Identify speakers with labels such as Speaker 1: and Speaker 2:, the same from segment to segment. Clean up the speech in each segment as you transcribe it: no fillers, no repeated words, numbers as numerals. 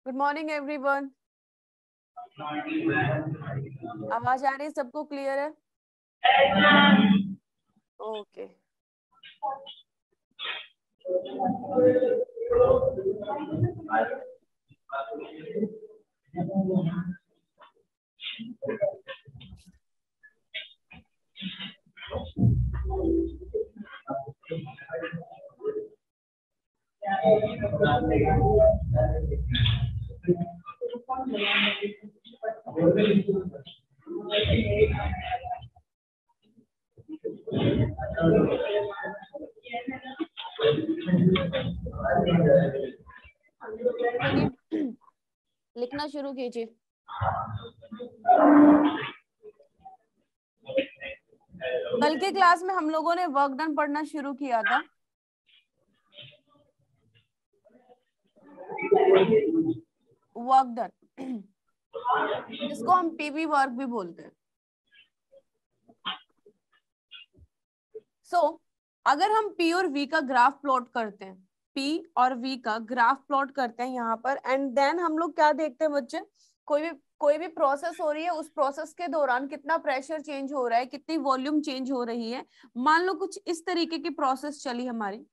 Speaker 1: Good morning everyone. आवाज आ रही है? सबको क्लियर है? ओके। लिखना शुरू कीजिए। कल के क्लास में हम लोगों ने वर्क डन पढ़ना शुरू किया था। वर्क डन जिसको हम पीवी वर्क भी बोलते हैं। अगर हम पी और वी का ग्राफ प्लॉट करते हैं, पी और वी का ग्राफ प्लॉट करते हैं यहाँ पर, एंड देन हम लोग क्या देखते हैं बच्चे, कोई भी प्रोसेस हो रही है, उस प्रोसेस के दौरान कितना प्रेशर चेंज हो रहा है, कितनी वॉल्यूम चेंज हो रही है। मान लो कुछ इस तरीके की प्रोसेस चली हमारी।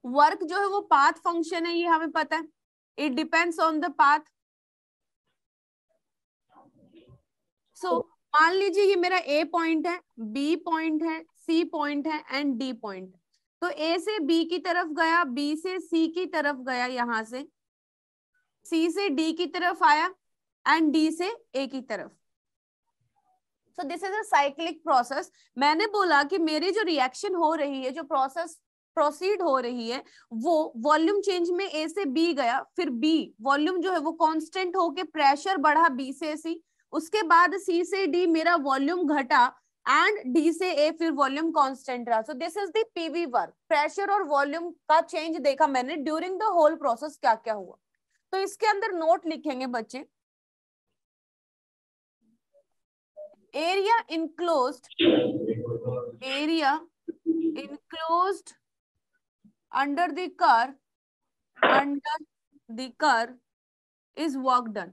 Speaker 1: वर्क जो है वो पाथ फंक्शन है, ये हमें पता है। It depends on the path. मान लीजिए ये मेरा ए पॉइंट है, बी पॉइंट है, सी पॉइंट है एंड डी पॉइंट। तो ए से बी की तरफ गया, बी से सी की तरफ गया, यहां से सी से डी की तरफ आया एंड डी से ए की तरफ। So this is a cyclic process. मैंने बोला कि मेरी जो रिएक्शन हो रही है, जो प्रोसेस प्रोसीड हो रही है, वो वॉल्यूम चेंज में ए से बी गया, फिर बी वॉल्यूम जो है वो कांस्टेंट होके प्रेशर बढ़ा बी से सी, उसके बाद सी से डी मेरा वॉल्यूम घटा एंड डी से ए फिर वॉल्यूम कांस्टेंट रहा। So this is the PV work. Pressure और वॉल्यूम का चेंज देखा मैंने ड्यूरिंग द होल प्रोसेस, क्या क्या हुआ। तो इसके अंदर नोट लिखेंगे बच्चे, area enclosed under the curve is work done,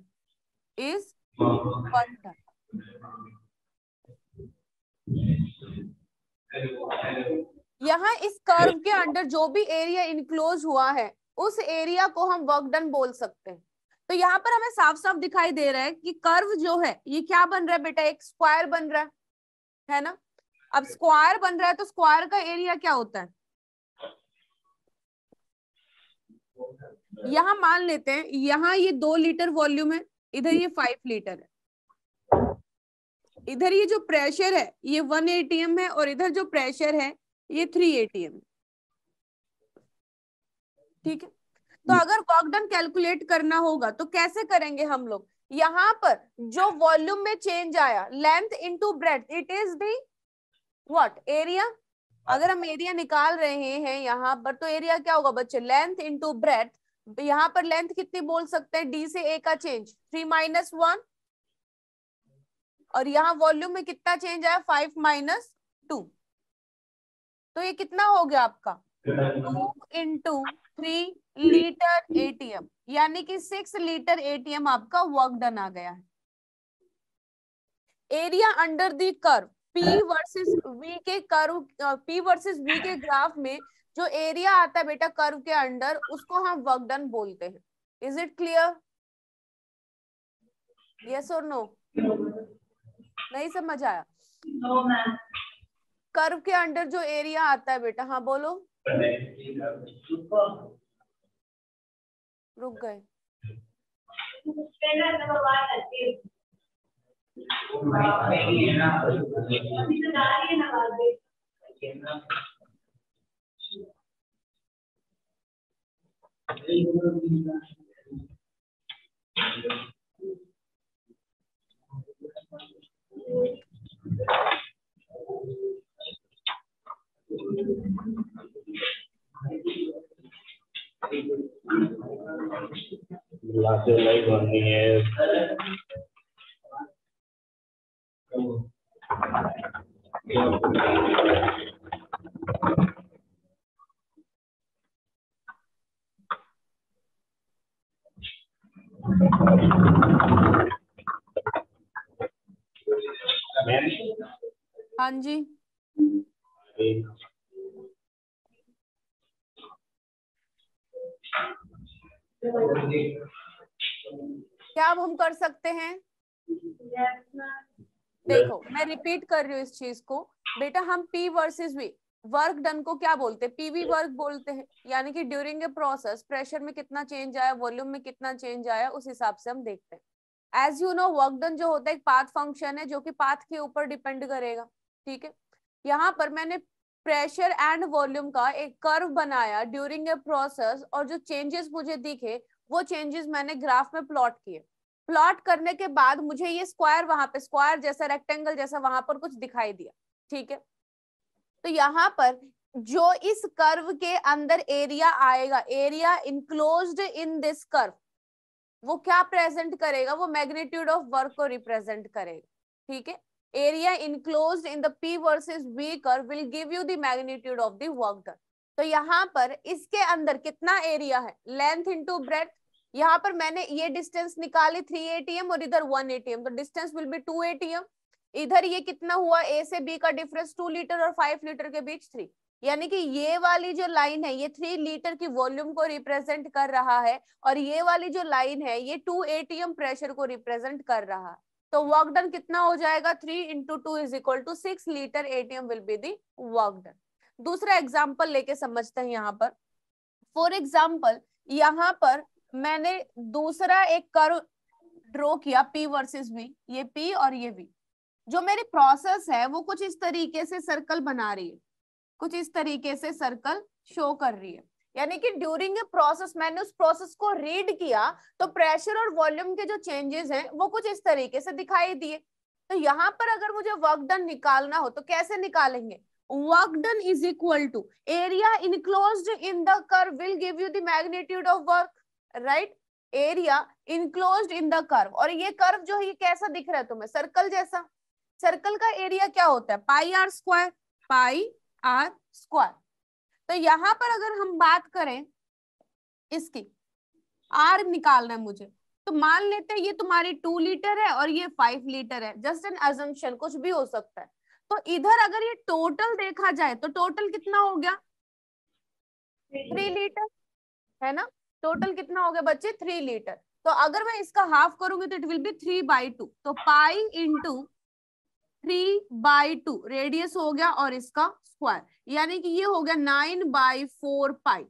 Speaker 1: यहाँ इस कर्व के अंडर जो भी एरिया इनक्लोज हुआ है, उस एरिया को हम वर्क डन बोल सकते हैं। तो यहाँ पर हमें साफ साफ दिखाई दे रहा है कि कर्व जो है ये क्या बन रहा है बेटा, एक स्क्वायर बन रहा है ना। अब स्क्वायर बन रहा है तो स्क्वायर का एरिया क्या होता है। यहाँ मान लेते हैं, यहाँ ये 2 लीटर वॉल्यूम है, इधर ये 5 लीटर है। इधर ये जो प्रेशर है ये 1 atm है, और इधर जो प्रेशर है ये 3 atm। ठीक है। तो अगर वर्क डन कैलकुलेट करना होगा तो कैसे करेंगे हम लोग। यहाँ पर जो वॉल्यूम में चेंज आया, length into breadth, it is the what, area. अगर हम एरिया निकाल रहे हैं यहाँ पर, तो एरिया क्या होगा बच्चे, लेंथ इनटू ब्रेड्थ। यहाँ पर लेंथ कितनी बोल सकते हैं, डी से ए का चेंज 3 - 1, और यहाँ वॉल्यूम में कितना चेंज आया, 5 - 2। तो ये कितना हो गया आपका, 2 × 3 लीटर एटीएम, यानी कि 6 लीटर एटीएम आपका वर्क डन आ गया है। Area under the curve, P versus V के कर्व, पी वर्सेस वी के ग्राफ में जो एरिया आता है बेटा कर्व के अंडर, उसको हम वर्क डन बोलते हैं। Is it clear? यस और नो? नहीं समझ आया?
Speaker 2: No ma'am.
Speaker 1: कर्व के अंडर जो एरिया आता है बेटा, हाँ बोलो। रुक गए।
Speaker 3: लाइट बननी है।
Speaker 1: हाँ जी, क्या अब हम कर सकते हैं? देखो मैं रिपीट कर रही हूँ इस चीज को बेटा, हम P versus V work done को क्या बोलते हैं? PV वर्क बोलते हैं। यानी कि ड्यूरिंग ए प्रोसेस प्रेशर में कितना चेंज आया, वॉल्यूम में कितना चेंज आया, उस हिसाब से हम देखते हैं। As you know work done जो होता है एक पाथ फंक्शन है जो कि पाथ के ऊपर डिपेंड करेगा। ठीक है, यहाँ पर मैंने प्रेशर एंड वॉल्यूम का एक कर्व बनाया ड्यूरिंग ए प्रोसेस, और जो चेंजेस मुझे दिखे वो चेंजेस मैंने ग्राफ में प्लॉट किए। प्लॉट करने के बाद मुझे ये स्क्वायर, वहां पे स्क्वायर जैसा, रेक्टेंगल जैसा वहां पर कुछ दिखाई दिया। ठीक है, तो यहाँ पर जो इस कर्व के अंदर एरिया आएगा, area enclosed in this curve, वो क्या प्रेजेंट करेगा? वो मैग्नीट्यूड ऑफ वर्क को रिप्रेजेंट करेगा। ठीक है, area enclosed in the P versus V curve will give you the magnitude of the work done. तो यहाँ पर इसके अंदर कितना एरिया है? Length into breadth. यहाँ पर मैंने ये डिस्टेंस निकाली 3 ATM और इधर 1 ATM, तो डिस्टेंस विल बी 2 ATM। इधर ये कितना हुआ? A से B का डिफरेंस 2 लीटर और 5 लीटर के बीच 3, यानी कि ये वाली जो लाइन है ये 3 लीटर की वॉल्यूम को रिप्रेजेंट कर रहा है, और ये वाली जो लाइन है ये 2 ATM प्रेशर को रिप्रेजेंट कर रहा है। तो वर्क डन कितना हो जाएगा? 3 × 2 = 6 litre ATM will be the work done. दूसरा एग्जाम्पल लेके समझते हैं। यहाँ पर फॉर एग्जाम्पल यहाँ पर मैंने दूसरा एक कर्व ड्रॉ किया P वर्सेस V, ये P और ये V। जो मेरी प्रोसेस है वो कुछ इस तरीके से सर्कल बना रही है, कुछ इस तरीके से सर्कल शो कर रही है। यानी कि ड्यूरिंग ए प्रोसेस मैंने उस प्रोसेस को रीड किया तो प्रेशर और वॉल्यूम के जो चेंजेस हैं वो कुछ इस तरीके से दिखाई दिए। तो यहाँ पर अगर मुझे वर्क डन निकालना हो तो कैसे निकालेंगे? Work done is equal to area enclosed in the curve will give you the magnitude of work, right? Area enclosed in the curve, और ये कर्व जो है ये कैसा दिख रहा है तुम्हें? सर्कल जैसा। सर्कल का एरिया क्या होता है? Pi r square, pi r square. तो यहाँ पर अगर हम बात करें इसकी, आर निकालना है मुझे, तो मान लेते हैं ये तुम्हारी 2 लीटर है और ये 5 लीटर है, जस्ट एन अजम्पशन, कुछ भी हो सकता है। तो इधर अगर ये टोटल देखा जाए तो टोटल कितना हो गया? 3 लीटर, है ना? टोटल कितना हो गया बच्चे? 3 लीटर। तो अगर मैं इसका हाफ करूंगी तो इट विल बी 3/2, तो पाई इंटू 3/2 रेडियस हो गया और इसका स्क्वायर, यानी कि ये हो गया 9/4 pi.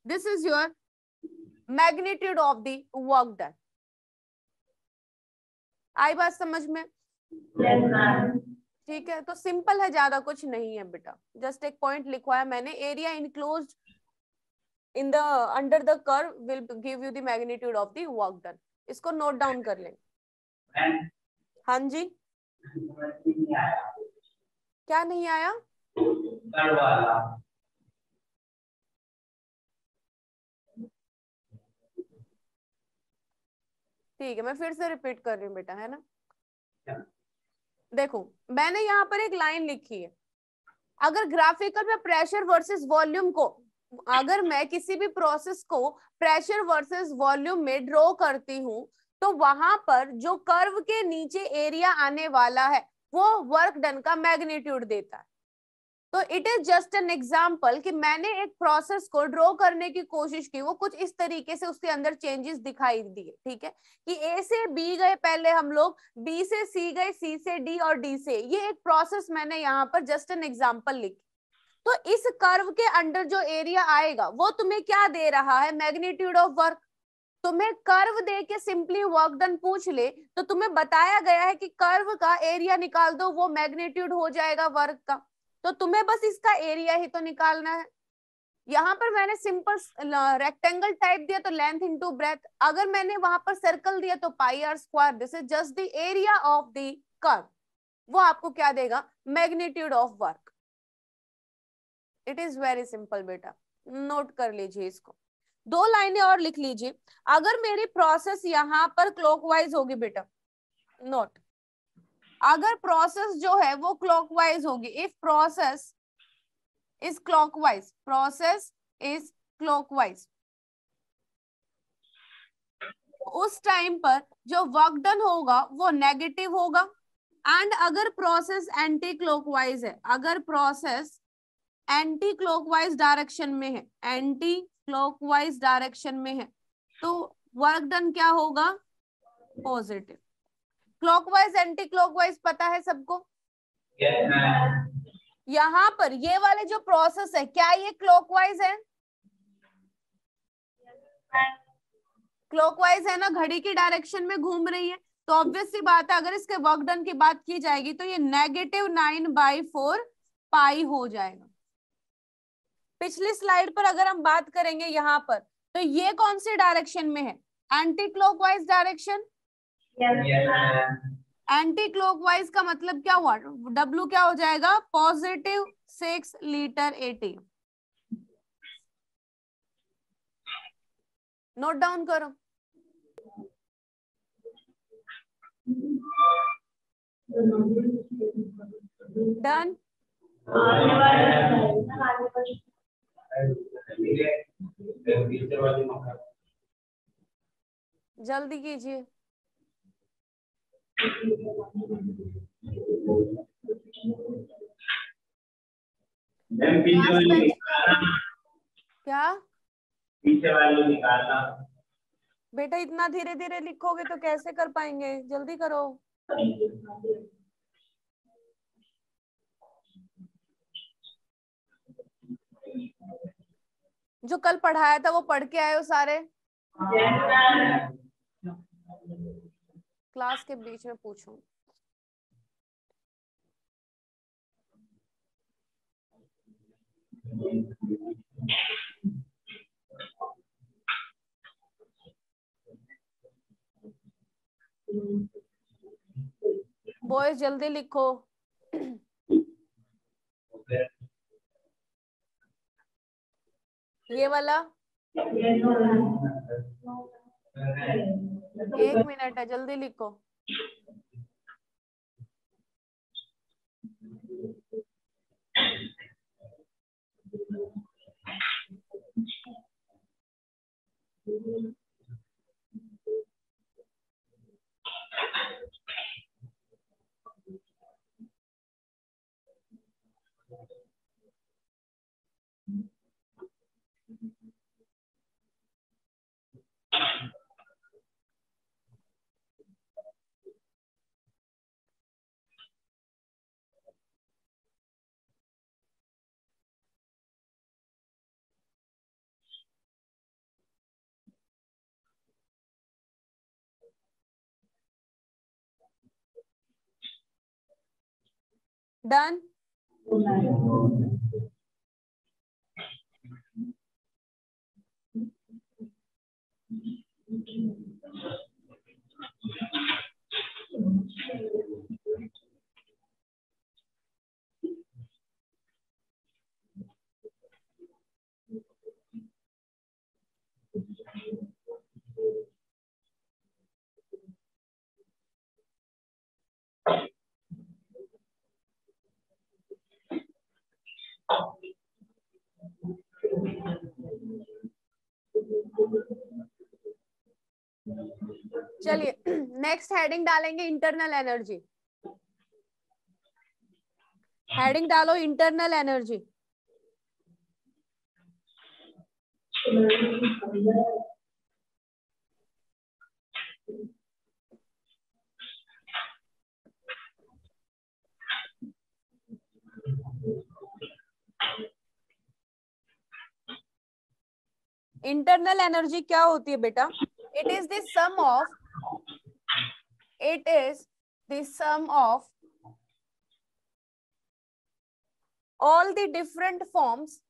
Speaker 1: This is your magnitude of the work done. आई बात समझ में? ठीक है, तो सिंपल है, ज्यादा कुछ नहीं है बेटा, जस्ट एक पॉइंट लिखवाया मैंने, area enclosed in the under the curve will give you the magnitude of the work done. इसको नोट डाउन कर लेंगे। हाँ जी, क्या नहीं आया? ठीक है, मैं फिर से रिपीट कर रही हूँ बेटा, है ना? देखो मैंने यहाँ पर एक लाइन लिखी है, अगर ग्राफिकल में प्रेशर वर्सेस वॉल्यूम को, अगर मैं किसी भी प्रोसेस को प्रेशर वर्सेस वॉल्यूम में ड्रॉ करती हूँ तो वहां पर जो कर्व के नीचे एरिया आने वाला है वो वर्क डन का मैग्नीट्यूड देता है। तो it is just an example कि मैंने एक प्रोसेस को ड्रॉ करने की कोशिश की, वो कुछ इस तरीके से उसके अंदर चेंजेस दिखाई दिए। ठीक है, कि ए से बी गए पहले हम लोग, बी से सी गए, सी से डी और डी से, ये एक प्रोसेस मैंने यहाँ पर जस्ट एन एग्जाम्पल लिखी। तो इस कर्व के अंडर जो एरिया आएगा वो तुम्हें क्या दे रहा है? Magnitude of work. तुम्हें कर्व दे के सिंपली वर्क डन पूछ ले तो तुम्हें बताया गया है कि कर्व का एरिया निकाल दो, वो मैग्नीट्यूड हो जाएगा वर्क का। तो तुम्हें बस इसका एरिया ही तो निकालना है। यहाँ पर मैंने सिंपल रेक्टेंगल टाइप दिया तो लेंथ इंटू ब्रेथ, अगर मैंने वहां पर सर्कल दिया तो pi r square, this is just the area of the curve, वो आपको क्या देगा? Magnitude of work. It is very simple बेटा, नोट कर लीजिए इसको। 2 लाइनें और लिख लीजिए। अगर मेरी प्रोसेस यहाँ पर क्लॉकवाइज होगी बेटा, नोट, अगर प्रोसेस जो है वो क्लॉकवाइज होगी, if process is clockwise, process is clockwise, उस टाइम पर जो वर्क डन होगा वो नेगेटिव होगा। एंड अगर प्रोसेस एंटी क्लॉकवाइज है, अगर प्रोसेस एंटी क्लॉकवाइज डायरेक्शन में है, एंटी क्लॉकवाइज डायरेक्शन में है, तो वर्क डन क्या होगा? पॉजिटिव। क्लॉकवाइज एंटी क्लॉकवाइज पता है सबको? यहाँ पर ये वाले जो प्रोसेस है, क्या ये क्लॉकवाइज है? क्लॉकवाइज है ना, घड़ी की डायरेक्शन में घूम रही है। तो ऑब्वियस सी बात है, अगर इसके वर्क डन की बात की जाएगी तो ये -9/4 पाई हो जाएगा। पिछली स्लाइड पर अगर हम बात करेंगे यहाँ पर, तो ये कौन सी डायरेक्शन में है? Anti clockwise direction. Anti clockwise का मतलब क्या हुआ? W क्या हो जाएगा? +6 लीटर AT। नोट डाउन करो। डन। जल्दी कीजिए। क्या
Speaker 3: पीछे वाले निकालना
Speaker 1: बेटा, इतना धीरे धीरे लिखोगे तो कैसे कर पाएंगे? जल्दी करो। जो कल पढ़ाया था वो पढ़ के आए हो सारे? क्लास के बीच में पूछूं। बॉयज जल्दी लिखो। ये वाला 1 मिनट है, जल्दी लिखो। डन। चलिए नेक्स्ट हेडिंग डालेंगे इंटरनल एनर्जी। हेडिंग डालो इंटरनल एनर्जी। इंटरनल एनर्जी क्या होती है बेटा? It is the sum of all the different forms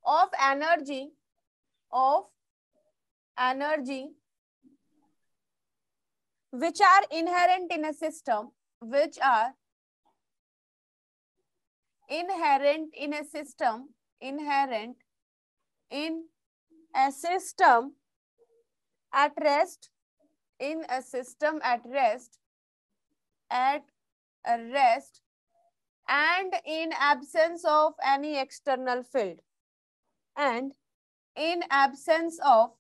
Speaker 1: of energy which are inherent in a system, inherent in a system at rest, at rest and in absence of any external field, and in absence of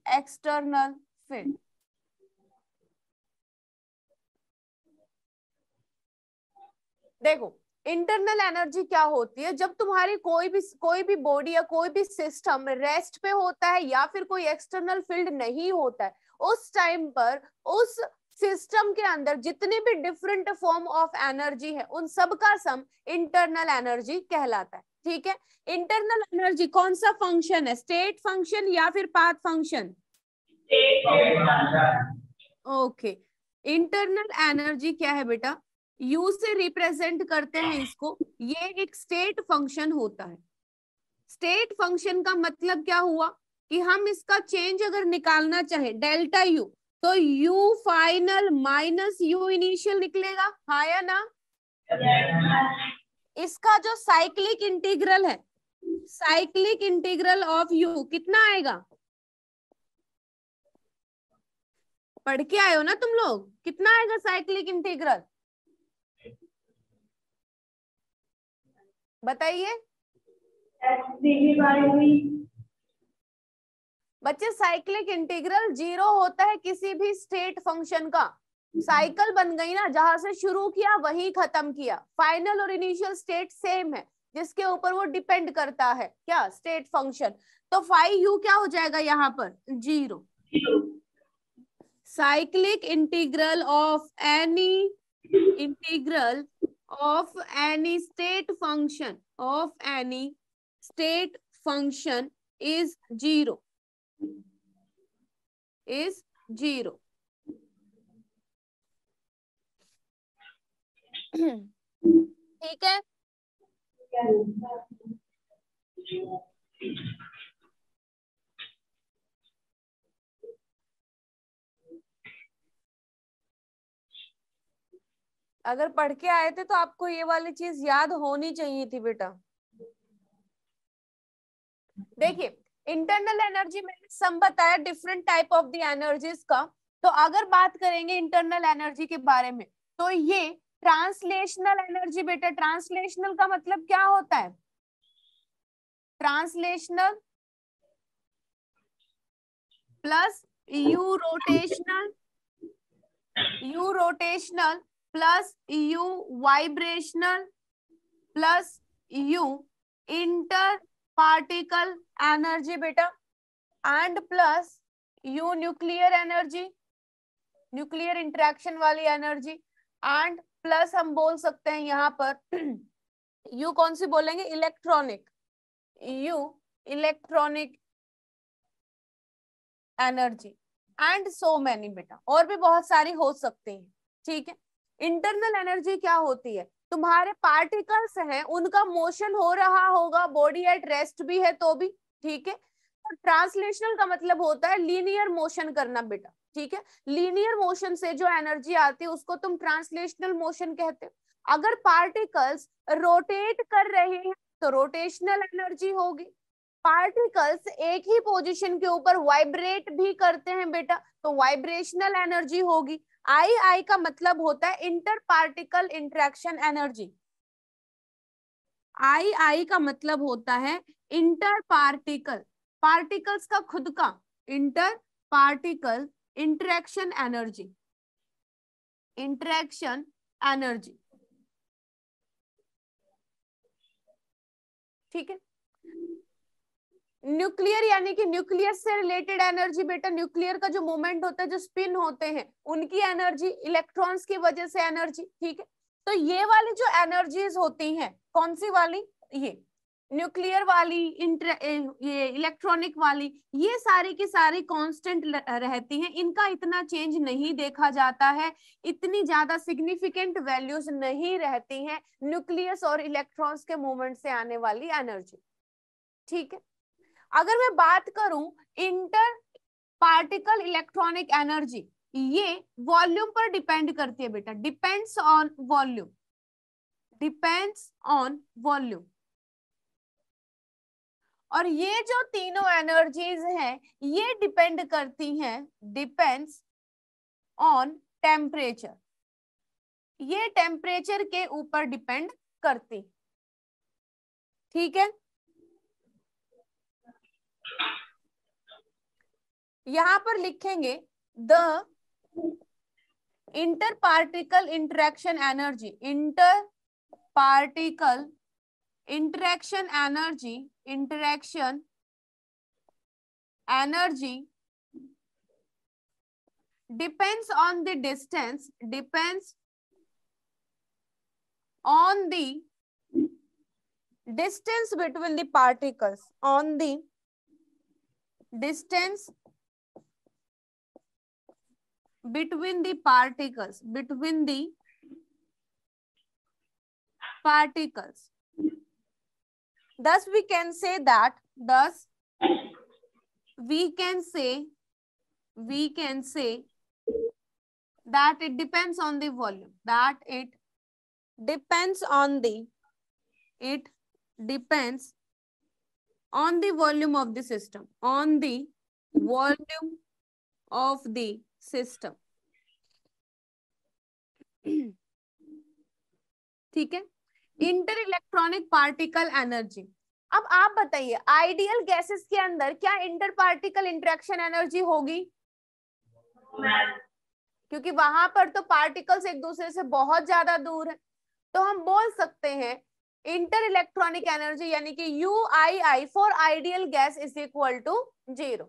Speaker 1: external field. देखो internal energy क्या होती है, जब तुम्हारी कोई भी body या कोई भी सिस्टम रेस्ट पे होता है या फिर कोई एक्सटर्नल फील्ड नहीं होता है, उस टाइम पर उस सिस्टम के अंदर जितने भी डिफरेंट फॉर्म ऑफ एनर्जी है उन सब का सम इंटरनल एनर्जी कहलाता है। ठीक है, इंटरनल एनर्जी कौन सा फंक्शन है, स्टेट फंक्शन या फिर path function? Okay, internal energy क्या है बेटा, U से रिप्रेजेंट करते हैं इसको, ये एक स्टेट फंक्शन होता है। स्टेट फंक्शन का मतलब क्या हुआ कि हम इसका चेंज अगर निकालना चाहें डेल्टा U, तो U final minus U initial निकलेगा, हाँ या ना? इसका जो साइक्लिक इंटीग्रल है, साइक्लिक इंटीग्रल ऑफ U कितना आएगा, पढ़ के आए हो ना तुम लोग, कितना आएगा साइक्लिक इंटीग्रल बताइए बच्चे। साइक्लिक इंटीग्रल 0 होता है किसी भी स्टेट फंक्शन का, साइकिल बन गई ना, जहां से शुरू किया वहीं खत्म किया, फाइनल और इनिशियल स्टेट सेम है, जिसके ऊपर वो डिपेंड करता है क्या, स्टेट फंक्शन। तो फाई U क्या हो जाएगा यहाँ पर, 0। Cyclic integral of any state function is 0 ठीक है। अगर पढ़ के आए थे तो आपको ये वाली चीज याद होनी चाहिए थी बेटा। देखिए इंटरनल एनर्जी में सम बताया different type of the energies का, तो अगर बात करेंगे इंटरनल एनर्जी के बारे में तो ये ट्रांसलेशनल एनर्जी बेटा, ट्रांसलेशनल का मतलब क्या होता है, translational plus U rotational plus U vibrational plus U inter particle energy बेटा, and plus U nuclear energy, nuclear interaction वाली एनर्जी, एंड प्लस हम बोल सकते हैं यहाँ पर यू कौन सी बोलेंगे, electronic, you electronic energy, and so many बेटा, और भी बहुत सारी हो सकती है। ठीक है, इंटरनल एनर्जी क्या होती है, तुम्हारे पार्टिकल्स हैं उनका मोशन हो रहा होगा, बॉडी एट रेस्ट भी है तो भी, ठीक है। और ट्रांसलेशनल का मतलब होता है लीनियर मोशन करना बेटा, ठीक है, लीनियर मोशन से जो एनर्जी आती है उसको तुम ट्रांसलेशनल मोशन कहते हो। अगर पार्टिकल्स रोटेट कर रहे हैं तो रोटेशनल एनर्जी होगी, पार्टिकल्स एक ही पोजीशन के ऊपर वाइब्रेट भी करते हैं बेटा तो वाइब्रेशनल एनर्जी होगी। आई का मतलब होता है इंटर पार्टिकल इंटरेक्शन एनर्जी, आई का मतलब होता है इंटर पार्टिकल, पार्टिकल्स का खुद का, inter particle interaction energy, interaction energy, ठीक है। न्यूक्लियर यानी कि न्यूक्लियस से रिलेटेड एनर्जी बेटा, न्यूक्लियर का जो मूवमेंट होता है, जो स्पिन होते हैं उनकी एनर्जी, इलेक्ट्रॉन्स की वजह से एनर्जी, ठीक है। तो ये वाली जो एनर्जीज होती हैं, कौन सी वाली, ये न्यूक्लियर वाली, ये इलेक्ट्रॉनिक वाली, ये सारी की सारी कांस्टेंट रहती हैं, इनका इतना चेंज नहीं देखा जाता है, इतनी ज्यादा सिग्निफिकेंट वैल्यूज नहीं रहती हैं न्यूक्लियस और इलेक्ट्रॉन्स के मूवमेंट से आने वाली एनर्जी, ठीक है। अगर मैं बात करूं इंटर पार्टिकल इलेक्ट्रॉनिक एनर्जी, ये वॉल्यूम पर डिपेंड करती है बेटा, depends on volume, depends on volume. और ये जो तीनों एनर्जीज हैं ये डिपेंड करती हैं, डिपेंड्स ऑन टेम्परेचर, ये टेम्परेचर के ऊपर डिपेंड करती। ठीक है, यहां पर लिखेंगे the inter particle interaction energy, inter particle interaction energy depends on the distance between the particles, on the distance between the particles, thus we can say that it depends on the volume, it depends on the volume of the system, on the volume of the system. ठीक है, inter electronic particle energy. अब आप बताइए ideal gases के अंदर क्या inter particle interaction energy होगी? क्योंकि वहां पर तो पार्टिकल्स एक दूसरे से बहुत ज्यादा दूर है, तो हम बोल सकते हैं इंटर इलेक्ट्रॉनिक एनर्जी यानी कि UII for ideal gas is equal to 0।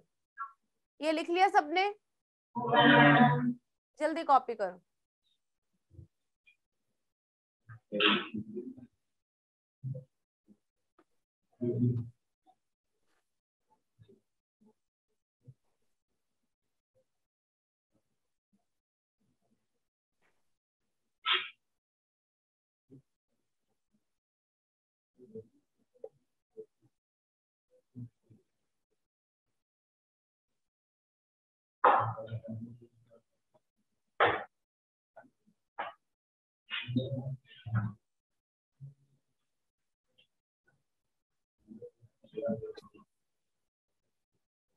Speaker 1: ये लिख लिया सबने? जल्दी कॉपी करो।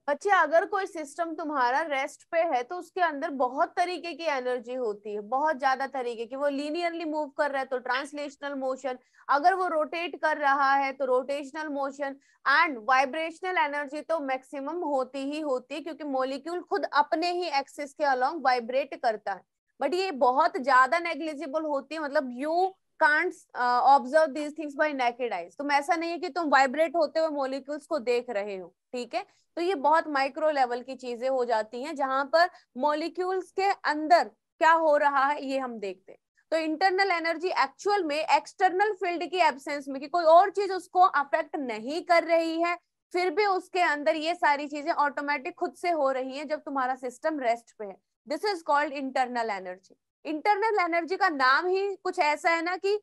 Speaker 1: बच्चे अगर कोई सिस्टम तुम्हारा रेस्ट पे है तो उसके अंदर बहुत तरीके की एनर्जी होती है, बहुत ज्यादा तरीके की। वो लीनियरली मूव कर रहा है तो ट्रांसलेशनल मोशन, अगर वो रोटेट कर रहा है तो rotational motion, and vibrational energy तो मैक्सिमम होती ही होती है क्योंकि मॉलिक्यूल खुद अपने ही एक्सिस के अलोंग वाइब्रेट करता है। बट ये बहुत ज्यादा नेग्लिजिबल होती है, मतलब you can't observe these things by naked eyes. तुम ऐसा नहीं है कि तुम वाइब्रेट होते हुए मॉलिक्यूल्स को देख रहे हो, ठीक है? तो ये बहुत माइक्रो लेवल की चीजें हो जाती हैं जहां पर मॉलिक्यूल्स के अंदर क्या हो रहा है ये हम देखते हैं। तो इंटरनल एनर्जी एक्चुअल में एक्सटर्नल फील्ड की एब्सेंस में, कि कोई और चीज उसको अफेक्ट नहीं कर रही है, फिर भी उसके अंदर ये सारी चीजें ऑटोमेटिक खुद से हो रही हैं जब तुम्हारा सिस्टम रेस्ट पे है। This is called internal energy. Internal energy का नाम ही कुछ ऐसा है ना कि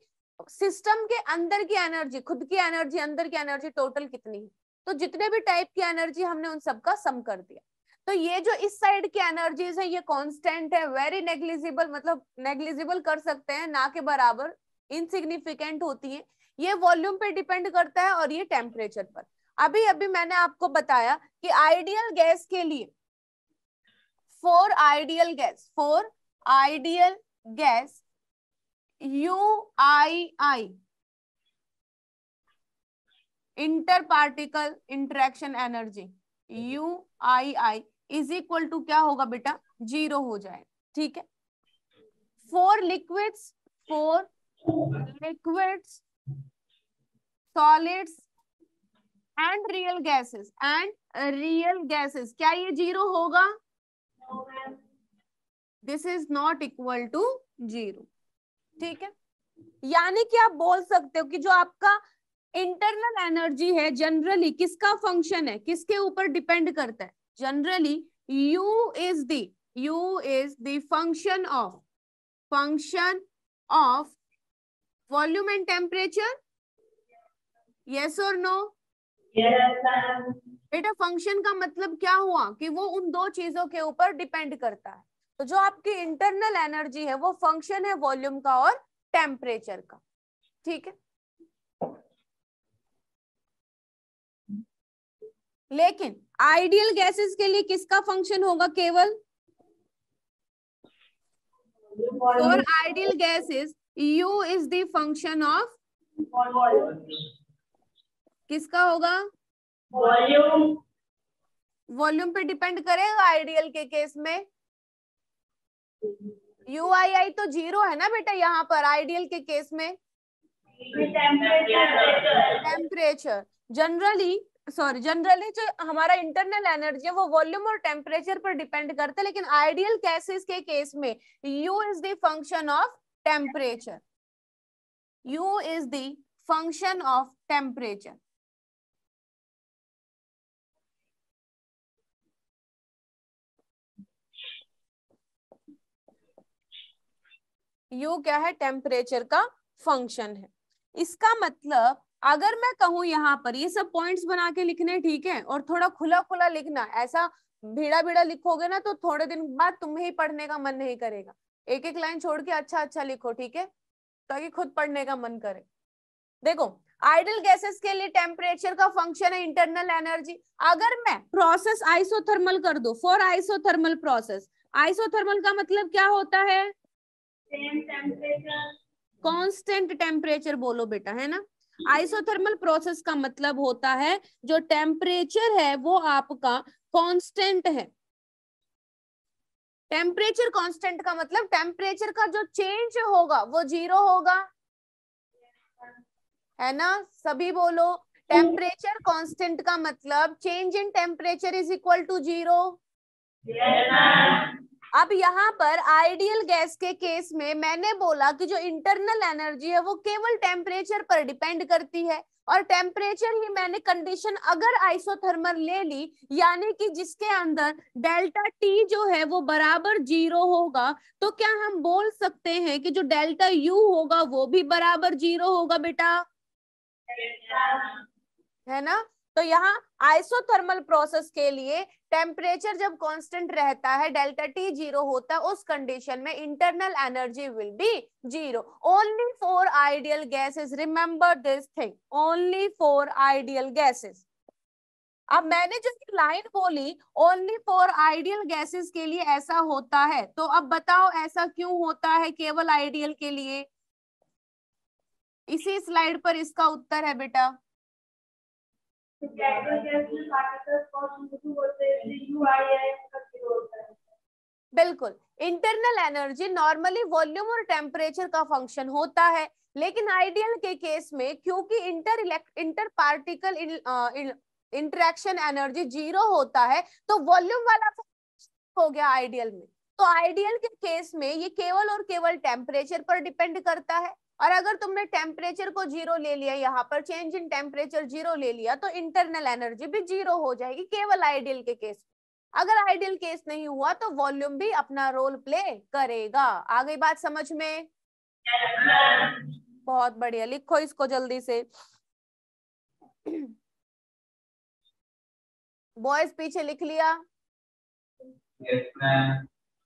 Speaker 1: सिस्टम के अंदर की एनर्जी, खुद की एनर्जी, अंदर की एनर्जी टोटल कितनी है, तो जितने भी टाइप की एनर्जी हमने उन सबका सम कर दिया। तो ये जो इस साइड की एनर्जीज है ये कांस्टेंट है, वेरी नेग्लिजिबल, मतलब नेग्लिजिबल कर सकते हैं, ना के बराबर, इनसिग्निफिकेंट होती है। ये वॉल्यूम पे डिपेंड करता है और ये टेम्परेचर पर। अभी अभी मैंने आपको बताया कि आइडियल गैस के लिए, for ideal gas UII inter particle interaction energy UII is equal to क्या होगा बेटा? 0 हो जाए, ठीक है? For liquids solids and real gases क्या ये 0 होगा? This is not equal to 0, ठीक है? यानी कि आप बोल सकते हो कि जो आपका इंटरनल एनर्जी है जनरली किसका फंक्शन है, किसके ऊपर डिपेंड करता है? Generally U is the function of volume and temperature. Yes or no?
Speaker 3: Yes.
Speaker 1: बेटा फंक्शन का मतलब क्या हुआ कि वो उन दो चीजों के ऊपर डिपेंड करता है। तो जो आपकी इंटरनल एनर्जी है वो फंक्शन है वॉल्यूम का और टेम्परेचर का, ठीक है? लेकिन आइडियल गैसेस के लिए किसका फंक्शन होगा? केवल For ideal gases, U is the function of किसका होगा?
Speaker 3: वॉल्यूम।
Speaker 1: वॉल्यूम पे डिपेंड करेगा आइडियल के केस में। UII तो 0 है ना बेटा यहाँ पर आइडियल के केस में। टेम्परेचर जनरली जो हमारा इंटरनल एनर्जी है वो वॉल्यूम और टेम्परेचर पर डिपेंड करता है, लेकिन आइडियल गैसेस के केस में U is the function of temperature. U is the function of temperature. U क्या है? टेम्परेचर का फंक्शन है। इसका मतलब अगर मैं कहूं यहाँ पर ये सब पॉइंट्स बना के लिखने, ठीक है, और थोड़ा खुला खुला लिखना, ऐसा भीड़ा भीड़ा लिखोगे ना तो थोड़े दिन बाद तुम्हें ही पढ़ने का मन नहीं करेगा। एक एक लाइन छोड़ के अच्छा अच्छा लिखो, ठीक है, ताकि खुद पढ़ने का मन करे। देखो आइडियल गैसेस के लिए टेम्परेचर का फंक्शन है इंटरनल एनर्जी। अगर मैं प्रोसेस आइसोथर्मल कर दूं, फॉर आइसोथर्मल प्रोसेस, आइसोथर्मल का मतलब क्या होता है? कांस्टेंट टेम्परेचर बोलो बेटा, है ना। आइसोथर्मल प्रोसेस का मतलब होता है जो टेम्परेचर है वो आपका कांस्टेंट है। टेम्परेचर कांस्टेंट का मतलब टेम्परेचर का जो चेंज होगा वो 0 होगा, है ना। सभी बोलो, टेम्परेचर कांस्टेंट का मतलब change in temperature is equal to 0। अब यहाँ पर आइडियल गैस के केस में मैंने बोला कि जो इंटरनल एनर्जी है वो केवल टेम्परेचर पर डिपेंड करती है, और टेम्परेचर ही मैंने कंडीशन अगर आइसोथर्मल ले ली, यानी कि जिसके अंदर डेल्टा टी जो है वो बराबर 0 होगा, तो क्या हम बोल सकते हैं कि जो डेल्टा यू होगा वो भी बराबर 0 होगा बेटा, है ना। तो यहाँ आइसोथर्मल प्रोसेस के लिए टेम्परेचर जब कांस्टेंट रहता है, डेल्टा टी 0 होता है, उस कंडीशन में internal energy will be 0 only for ideal gases. Remember this thing, only for ideal gases. अब मैंने जो लाइन बोली ओनली फॉर आइडियल गैसेस के लिए ऐसा होता है, तो अब बताओ ऐसा क्यों होता है केवल आइडियल के लिए? इसी स्लाइड पर इसका उत्तर है बेटा। बिल्कुल, इंटरनल एनर्जी नॉर्मली वॉल्यूम और टेम्परेचर का फंक्शन होता है, लेकिन आइडियल के केस में क्योंकि इंटर पार्टिकल इंटरेक्शन एनर्जी 0 होता है, तो वॉल्यूम वाला हो गया आइडियल में। तो आइडियल के केस में ये केवल और केवल टेम्परेचर पर डिपेंड करता है, और अगर तुमने टेम्परेचर को 0 ले लिया, यहाँ पर चेंज इन टेम्परेचर 0 ले लिया, तो इंटरनल एनर्जी भी 0 हो जाएगी केवल आइडियल के केस में। अगर आइडियल केस नहीं हुआ तो वॉल्यूम भी अपना रोल प्ले करेगा। आ गई बात समझ में? बहुत बढ़िया, लिखो इसको जल्दी से। बॉयज पीछे लिख लिया?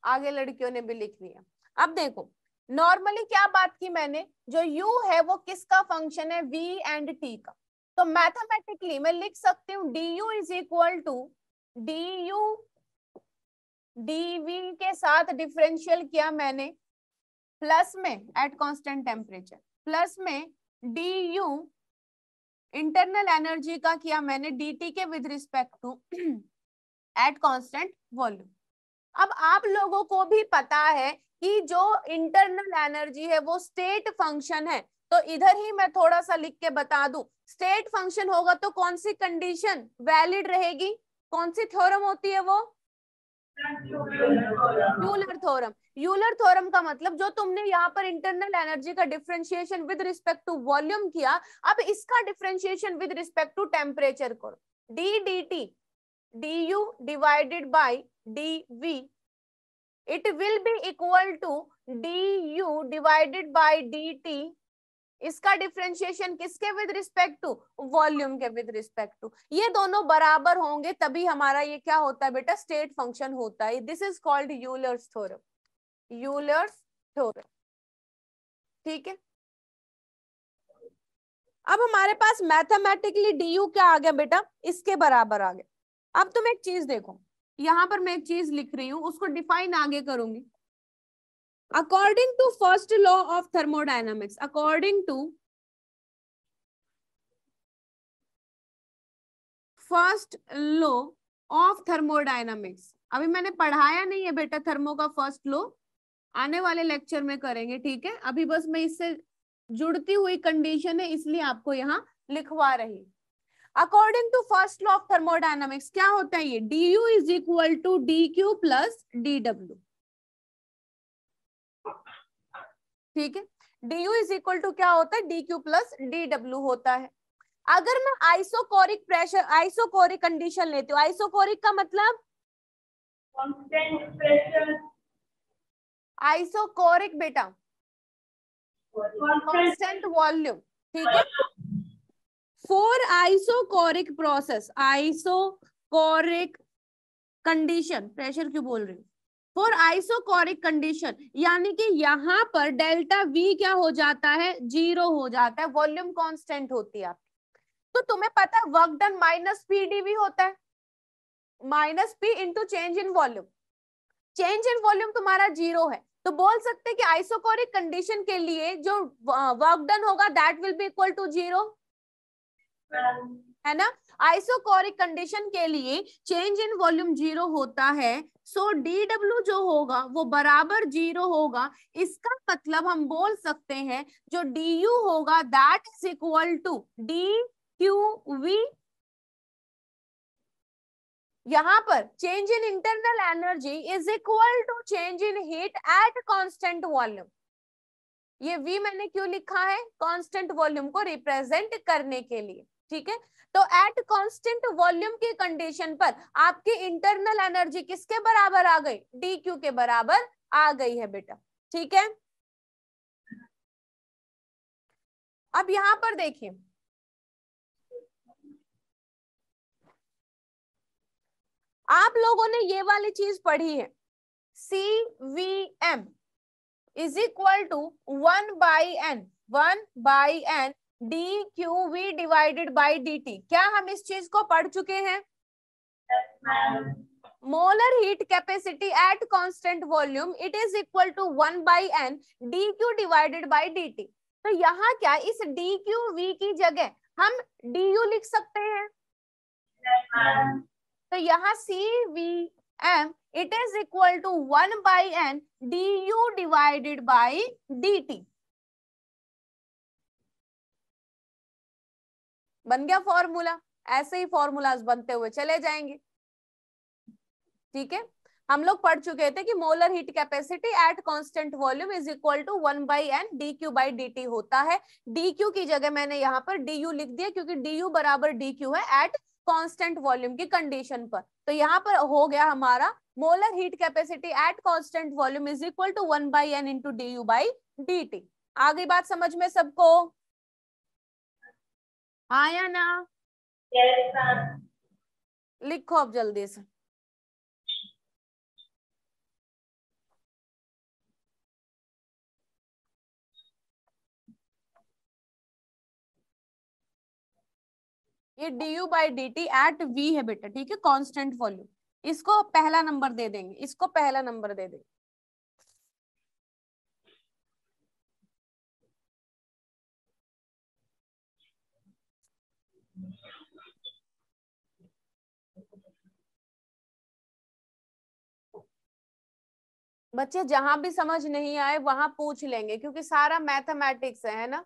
Speaker 1: आगे लड़कियों ने भी लिख लिया। अब देखो नॉर्मली क्या बात की मैंने, जो u है वो किसका फंक्शन है? v एंड t का। तो मैथमेटिकली मैं लिख सकती हूँ du is equal to du dv के साथ डिफरेंशियल किया मैंने प्लस में एट कांस्टेंट टेम्परेचर, प्लस में du इंटरनल एनर्जी का किया मैंने dt के with respect to at constant volume. अब आप लोगों को भी पता है कि जो इंटरनल एनर्जी है वो स्टेट फंक्शन है, तो इधर ही मैं थोड़ा सा लिख के बता दूं, स्टेट फंक्शन होगा तो कौन सी कंडीशन वैलिड रहेगी? कौन सी थ्योरम होती है वो? Euler theorem. यूलर थ्योरम का मतलब जो तुमने यहाँ पर इंटरनल एनर्जी का differentiation with respect to volume किया, अब इसका differentiation with respect to temperature करो। D d T du divided by dv, it will be equal to du divided by dt। इसका डिफरेंशिएशन किसके विद रिस्पेक्ट टू? वॉल्यूम के with respect to. ये दोनों बराबर होंगे तभी हमारा ये क्या होता है बेटा? स्टेट फंक्शन होता है। This is called Euler's theorem, Euler's theorem. ठीक है, अब हमारे पास मैथमेटिकली du क्या आ गया बेटा? इसके बराबर आ गया। अब तुम एक चीज देखो, यहां पर मैं एक चीज लिख रही हूं, उसको डिफाइन आगे करूंगी। According to first law of thermodynamics, according to first law of thermodynamics, अभी मैंने पढ़ाया नहीं है बेटा थर्मो का फर्स्ट लॉ, आने वाले लेक्चर में करेंगे, ठीक है। अभी बस मैं इससे जुड़ती हुई कंडीशन है इसलिए आपको यहाँ लिखवा रही। According to first law of thermodynamics क्या होता है ये, du is equal to dq plus dw, ठीक है। du इज इक्वल टू क्या होता है, dq प्लस dw होता है। अगर मैं आइसोकोरिक प्रेशर, आइसोकोरिक कंडीशन लेती हूँ, आइसोकोरिक का मतलब
Speaker 3: कांस्टेंट प्रेशर,
Speaker 1: आइसोकोरिक बेटा कांस्टेंट वॉल्यूम, ठीक है। For isochoric process, isochoric condition, pressure क्यों बोल रही हूँ, फॉर आइसोकोरिक कंडीशन, यानी कि यहाँ पर डेल्टा वी क्या हो जाता है, 0 हो जाता है, वॉल्यूम कांस्टेंट होती है आपकी। तो तुम्हें पता है work done minus P D V होता है, minus P into change in volume, change in volume तुम्हारा 0 है, तो बोल सकते हैं कि आइसोकोरिक कंडीशन के लिए जो वर्क डन होगा that will be equal to 0, है ना। आइसोकोरिक कंडीशन के लिए चेंज इन वॉल्यूम 0 होता है, सो dw जो होगा वो बराबर 0 होगा। इसका मतलब हम बोल सकते हैं जो du होगा that is equal to dqv। यहाँ पर change in internal energy is equal to change in heat at constant volume. ये v मैंने क्यों लिखा है, कांस्टेंट वॉल्यूम को रिप्रेजेंट करने के लिए, ठीक है। तो एट कांस्टेंट वॉल्यूम की कंडीशन पर आपकी इंटरनल एनर्जी किसके बराबर आ गई, dq के बराबर आ गई है बेटा, ठीक है। अब यहां पर देखिए, आप लोगों ने ये वाली चीज पढ़ी है, CVM is equal to 1/n dqv divided by dt। क्या हम इस चीज को पढ़ चुके हैं, molar heat capacity at constant volume it is equal to 1/n dq divided by dt। तो यहाँ क्या इस dqv की जगह हम du लिख सकते हैं, तो यहाँ CVM it is equal to 1/n du divided by dt। बन गया फॉर्मूला, ऐसे ही फॉर्मूलाज बनते हुए चले जाएंगे, ठीक है। हम लोग पढ़ चुके थे कि molar heat capacity at constant volume is equal to 1/n dq by dt होता है। dq की जगह मैंने यहाँ पर du लिख दिया क्योंकि du बराबर dq है एट कांस्टेंट वॉल्यूम की कंडीशन पर। तो यहाँ पर हो गया हमारा molar heat capacity at constant volume is equal to 1/n into du by dt। आ गई बात समझ में सबको, आया ना, लिखो अब जल्दी से। ये du by dt at v है बेटा, ठीक है, कांस्टेंट वॉल्यूम। इसको पहला नंबर दे देंगे, इसको पहला नंबर दे देंगे। बच्चे जहां भी समझ नहीं आए वहां पूछ लेंगे क्योंकि सारा मैथमेटिक्स है ना।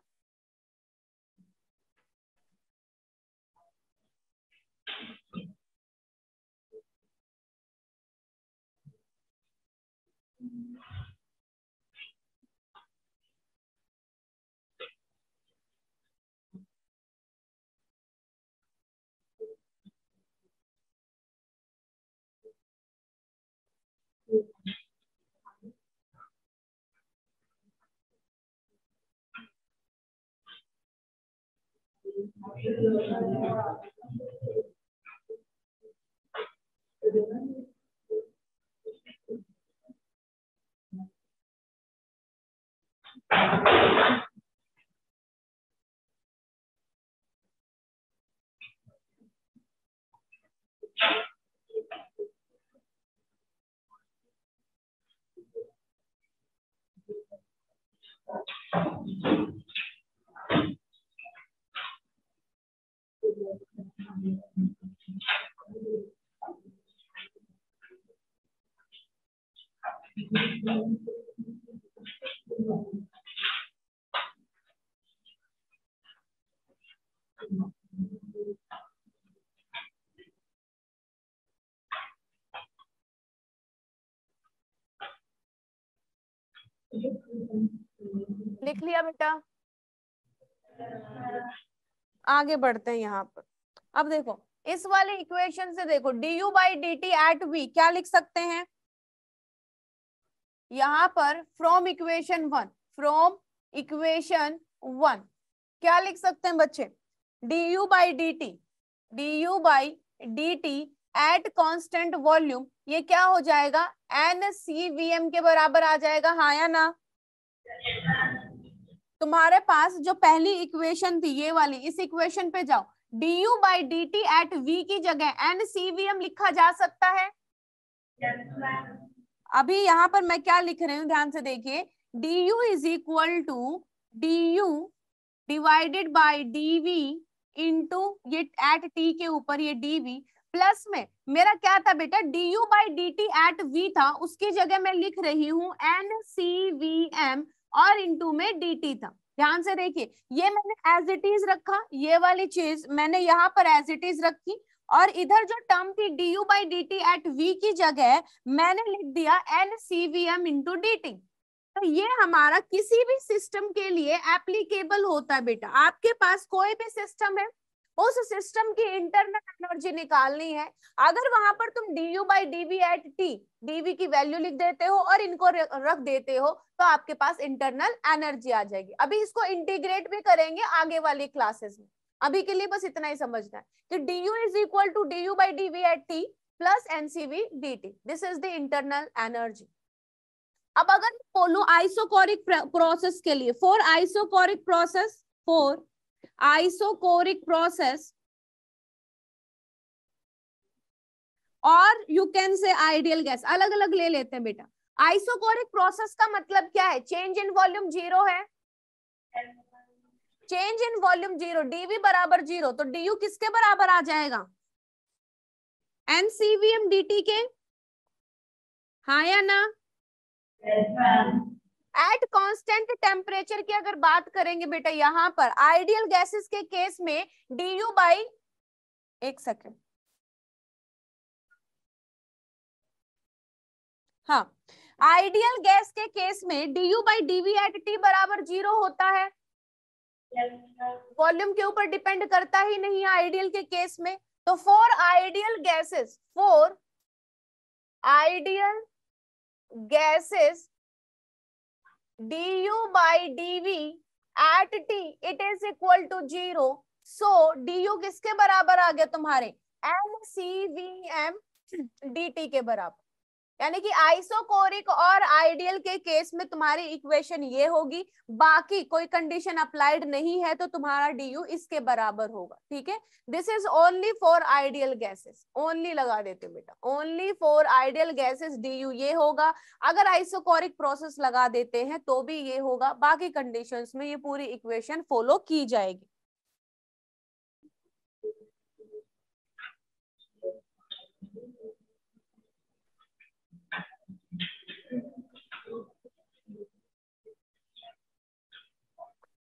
Speaker 1: लिख लिया बेटा? आगे बढ़ते हैं यहाँ पर। अब देखो इस वाले इक्वेशन से देखो du by d t at v क्या लिख सकते हैं यहाँ पर? फ्रॉम इक्वेशन वन क्या लिख सकते हैं बच्चे? du by d t eight constant volume, ये क्या हो जाएगा? NCVM के बराबर आ जाएगा, हाँ या ना? तुम्हारे पास जो पहली इक्वेशन थी ये वाली, इस इक्वेशन पे जाओ, du by d t at v की जगह NCVM लिखा जा सकता है। अभी यहाँ पर मैं क्या लिख रही हूँ ध्यान से देखिए, du is equal to du divided by dv into ये एट t के ऊपर ये dv प्लस में मेरा क्या था बेटा? du by d t at v था, उसकी जगह मैं लिख रही हूँ NCVM और इंटू में dt था। ध्यान से देखिए ये मैंने एज इट इज रखा, ये वाली चीज मैंने यहाँ पर एज इट इज रखी, और इधर जो टर्म थी du by d t at v की जगह मैंने लिख दिया NCVM इंटू dt। तो ये हमारा किसी भी सिस्टम के लिए एप्लीकेबल होता है बेटा। आपके पास कोई भी सिस्टम है, उस सिस्टम की इंटरनल एनर्जी निकालनी है, अगर वहां पर तुम du by dv at t dv की वैल्यू लिख देते हो और इनको रख देते हो तो आपके पास इंटरनल एनर्जी आ जाएगी। अभी इसको इंटीग्रेट भी करेंगे आगे वाली क्लासेस में, अभी के लिए बस इतना ही समझना है कि du is equal to du by dv at t plus ncv dt, this is the internal energy. अब अगर बोलूं आइसोकोरिक प्रोसेस के लिए, फॉर आइसोकोरिक प्रोसेस और you can say ideal gas, अलग अलग ले लेते हैं बेटा। आइसोकोरिक प्रोसेस का मतलब क्या है? चेंज इन वॉल्यूम जीरो है, change in volume zero, dv बराबर जीरो, तो du किसके बराबर आ जाएगा? NCVM dt के, हाँ या ना? एट कांस्टेंट टेम्परेचर की अगर बात करेंगे बेटा, यहाँ पर आइडियल गैसेस के केस में du बाई, एक सेकेंड, हाँ, आइडियल गैस के केस में du by dv at t बराबर जीरो होता है, वॉल्यूम के ऊपर डिपेंड करता ही नहीं है आइडियल के केस में। तो for ideal gases du by dv at t it is equal to zero, so du किसके बराबर आ गया तुम्हारे? NCVM dt के बराबर। यानी कि आइसोकोरिक और आइडियल के केस में तुम्हारी इक्वेशन ये होगी, बाकी कोई कंडीशन अप्लाइड नहीं है तो तुम्हारा du इसके बराबर होगा। ठीक है, this is only for ideal gases, only लगा देते बेटा, only for ideal gases du ये होगा। अगर आइसोकोरिक प्रोसेस लगा देते हैं तो भी ये होगा, बाकी कंडीशंस में ये पूरी इक्वेशन फॉलो की जाएगी।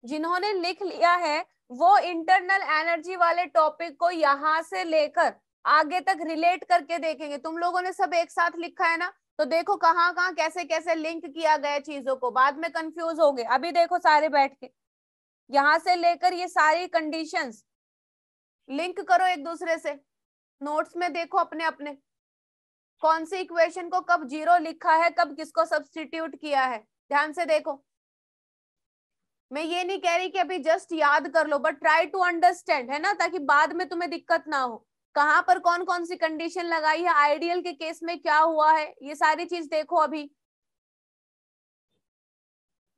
Speaker 1: जिन्होंने लिख लिया है वो इंटरनल एनर्जी वाले टॉपिक को यहां से लेकर आगे तक रिलेट करके देखेंगे। तुम लोगों ने सब एक साथ लिखा है ना, तो देखो कहाँ कहाँ कैसे कैसे लिंक किया गया चीजों को, बाद में कंफ्यूज हो गए। अभी देखो सारे बैठ के यहां से लेकर ये सारी कंडीशंस लिंक करो एक दूसरे से, नोट्स में देखो अपने अपने कौन सी इक्वेशन को कब जीरो लिखा है, कब किसको सब्स्टिट्यूट किया है, ध्यान से देखो। मैं ये नहीं कह रही कि अभी जस्ट याद कर लो, बट ट्राई टू अंडरस्टैंड, है ना, ताकि बाद में तुम्हें दिक्कत ना हो। कहाँ पर कौन कौन सी कंडीशन लगाई है, आइडियल के केस में क्या हुआ है, ये सारी चीज देखो। अभी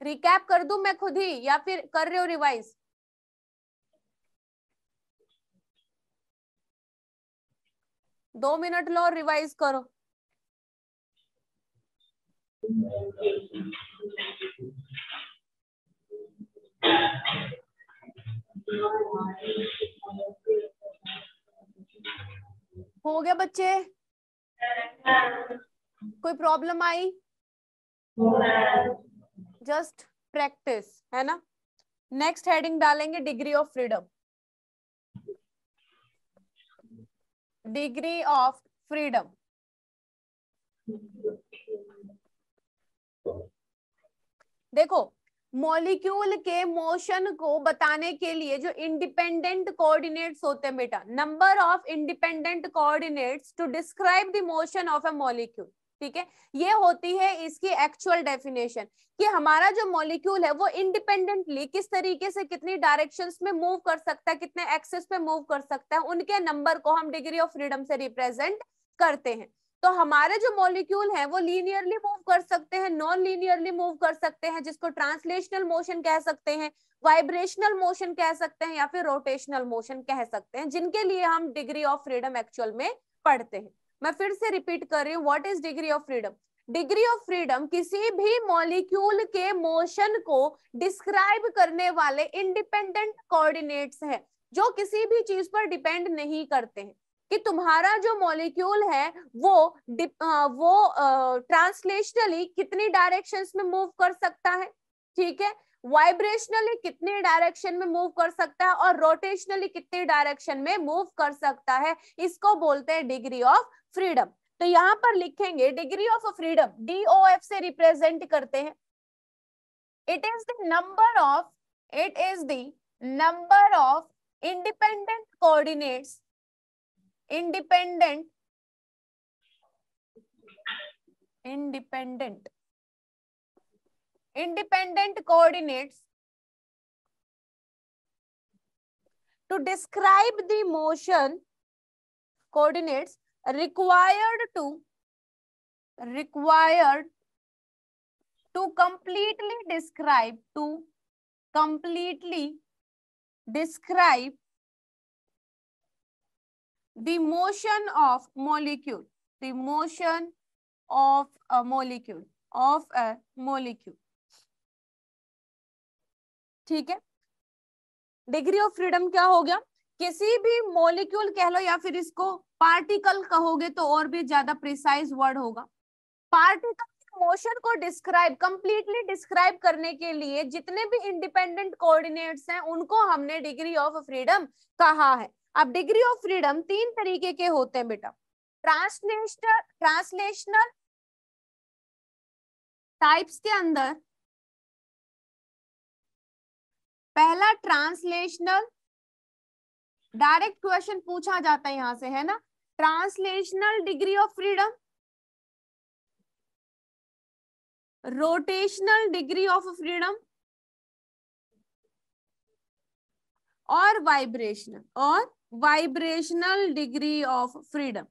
Speaker 1: रिकैप कर दूं मैं खुद ही या फिर कर रहे हो रिवाइज? दो मिनट लो और रिवाइज करो। हो गया बच्चे? कोई प्रॉब्लम आई? जस्ट प्रैक्टिस है ना। नेक्स्ट हेडिंग डालेंगे degree of freedom. Degree of freedom. देखो, मॉलिक्यूल के मोशन को बताने के लिए जो इंडिपेंडेंट कोऑर्डिनेट्स होते हैं बेटा, number of independent coordinates to describe the motion of a molecule, ठीक है, ये होती है इसकी एक्चुअल डेफिनेशन कि हमारा जो मॉलिक्यूल है वो इंडिपेंडेंटली किस तरीके से कितनी डायरेक्शंस में मूव कर सकता है, कितने एक्सेस पे मूव कर सकता है, उनके नंबर को हम डिग्री ऑफ फ्रीडम से रिप्रेजेंट करते हैं। तो हमारे जो मॉलिक्यूल हैं वो लीनियरली मूव कर सकते हैं, नॉन लीनियरली मूव कर सकते हैं, जिसको ट्रांसलेशनल मोशन कह सकते हैं, वाइब्रेशनल मोशन कह सकते हैं, या फिर रोटेशनल मोशन कह सकते हैं, जिनके लिए हम डिग्री ऑफ फ्रीडम एक्चुअल में पढ़ते हैं। मैं फिर से रिपीट कर रही हूँ, what is degree of freedom? Degree of freedom किसी भी मॉलिक्यूल के मोशन को डिस्क्राइब करने वाले इंडिपेंडेंट कोऑर्डिनेट्स हैं, जो किसी भी चीज पर डिपेंड नहीं करते हैं कि तुम्हारा जो मॉलिक्यूल है वो ट्रांसलेशनली कितनी डायरेक्शंस में मूव कर सकता है, ठीक है, वाइब्रेशनली कितनी डायरेक्शन में मूव कर सकता है, और रोटेशनली कितनी डायरेक्शन में मूव कर सकता है, इसको बोलते हैं डिग्री ऑफ फ्रीडम। तो यहाँ पर लिखेंगे डिग्री ऑफ फ्रीडम DOF से रिप्रेजेंट करते हैं। It is the number of independent coordinates, independent coordinates to describe the motion, coordinates required to completely describe the motion of molecule, the motion of a molecule, ठीक है। Degree of freedom क्या हो गया? किसी भी molecule कह लो या फिर इसको पार्टिकल कहोगे तो और भी ज्यादा प्रिसाइज वर्ड होगा। पार्टिकल मोशन को कंप्लीटली डिस्क्राइब करने के लिए जितने भी इंडिपेंडेंट कोऑर्डिनेट्स हैं उनको हमने डिग्री ऑफ फ्रीडम कहा है। अब डिग्री ऑफ फ्रीडम 3 तरीके के होते हैं बेटा। ट्रांसलेशनल टाइप्स के अंदर पहला ट्रांसलेशनल, डायरेक्ट क्वेश्चन पूछा जाता है यहां से, है ना, translational degree of freedom, rotational degree of freedom और वाइब्रेशनल डिग्री ऑफ फ्रीडम।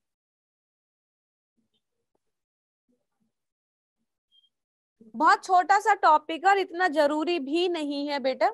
Speaker 1: बहुत छोटा सा टॉपिक और इतना जरूरी भी नहीं है बेटा,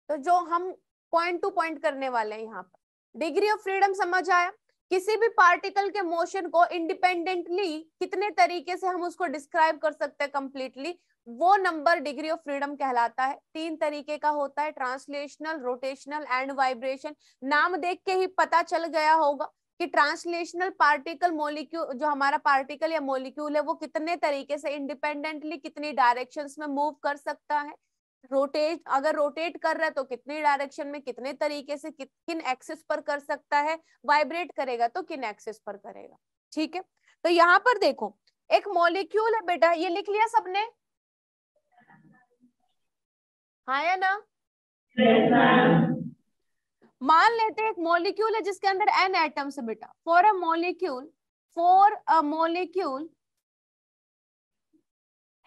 Speaker 1: तो जो हम पॉइंट टू पॉइंट करने वाले हैं यहाँ पर। डिग्री ऑफ फ्रीडम समझ आया? किसी भी पार्टिकल के मोशन को इंडिपेंडेंटली कितने तरीके से हम उसको डिस्क्राइब कर सकते हैं कंप्लीटली, वो नंबर डिग्री ऑफ फ्रीडम कहलाता है। 3 तरीके का होता है, ट्रांसलेशनल, रोटेशनल एंड वाइब्रेशन। नाम देख के ही पता चल गया होगा कि ट्रांसलेशनल पार्टिकल मॉलिक्यूल, जो हमारा पार्टिकल या मॉलिक्यूल है, वो कितने तरीके से इंडिपेंडेंटली कितनी डायरेक्शंस में मूव कर सकता है, अगर रोटेट कर रहा है तो कितनी डायरेक्शन में, कितने तरीके से, किन एक्सिस पर कर सकता है, वाइब्रेट करेगा तो किन एक्सिस पर करेगा, ठीक है। तो यहाँ पर देखो, एक मॉलिक्यूल है बेटा, ये लिख लिया सबने? हाँ या ना? मान लेते हैं एक मॉलिक्यूल है जिसके अंदर n एटम्स है बेटा। For a molecule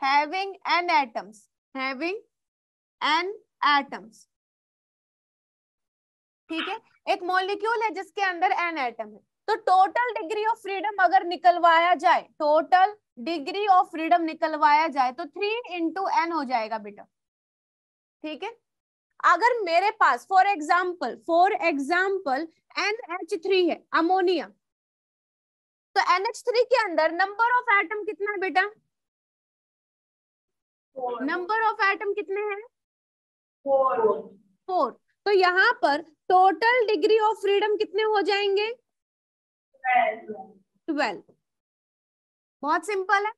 Speaker 1: having n atoms, ठीक है, एक मॉलिक्यूल है जिसके अंदर n एटम है, तो टोटल डिग्री ऑफ फ्रीडम अगर निकलवाया जाए, टोटल डिग्री ऑफ फ्रीडम निकलवाया जाए तो 3 into n हो जाएगा बेटा, ठीक है। अगर मेरे पास फॉर एग्जाम्पल NH3 है, अमोनिया, तो NH3 के अंदर नंबर ऑफ एटम कितना है बेटा? नंबर ऑफ एटम कितने हैं? 4। तो यहाँ पर टोटल डिग्री ऑफ फ्रीडम कितने हो जाएंगे? 12। बहुत सिंपल है।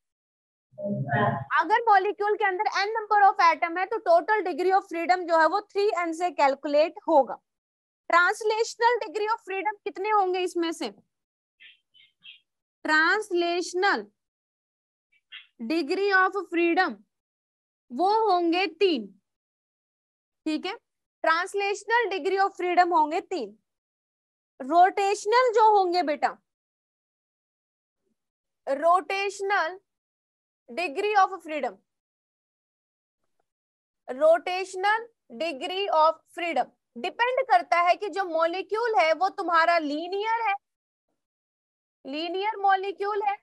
Speaker 1: अगर मॉलिक्यूल के अंदर n नंबर ऑफ एटम है तो टोटल डिग्री ऑफ फ्रीडम जो है वो 3n से कैलकुलेट होगा। ट्रांसलेशनल डिग्री ऑफ फ्रीडम कितने होंगे इसमें से? ट्रांसलेशनल डिग्री ऑफ फ्रीडम वो होंगे 3। ठीक है, ट्रांसलेशनल डिग्री ऑफ फ्रीडम होंगे 3। रोटेशनल जो होंगे बेटा, rotational degree of freedom, rotational degree of freedom depend करता है कि जो मॉलिक्यूल है वो तुम्हारा लीनियर है, लीनियर मॉलिक्यूल है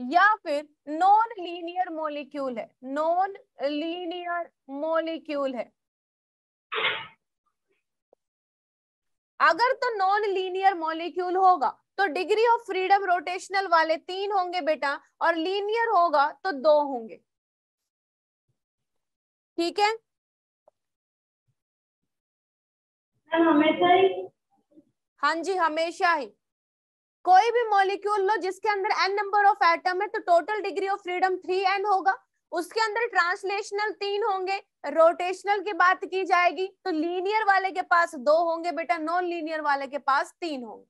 Speaker 1: या फिर नॉन लीनियर मॉलिक्यूल है, नॉन लीनियर मॉलिक्यूल है। अगर तो नॉन लीनियर मॉलिक्यूल होगा तो डिग्री ऑफ फ्रीडम रोटेशनल वाले 3 होंगे बेटा, और लीनियर होगा तो 2 होंगे। ठीक है,
Speaker 3: हमेशा ही?
Speaker 1: हाँ जी, हमेशा ही। कोई भी मॉलिक्यूल लो जिसके अंदर n नंबर ऑफ एटम है तो total degree of freedom 3n होगा। उसके अंदर ट्रांसलेशनल 3 होंगे, रोटेशनल की बात की जाएगी तो लीनियर वाले के पास 2 होंगे बेटा, नॉन लीनियर वाले के पास 3 होंगे।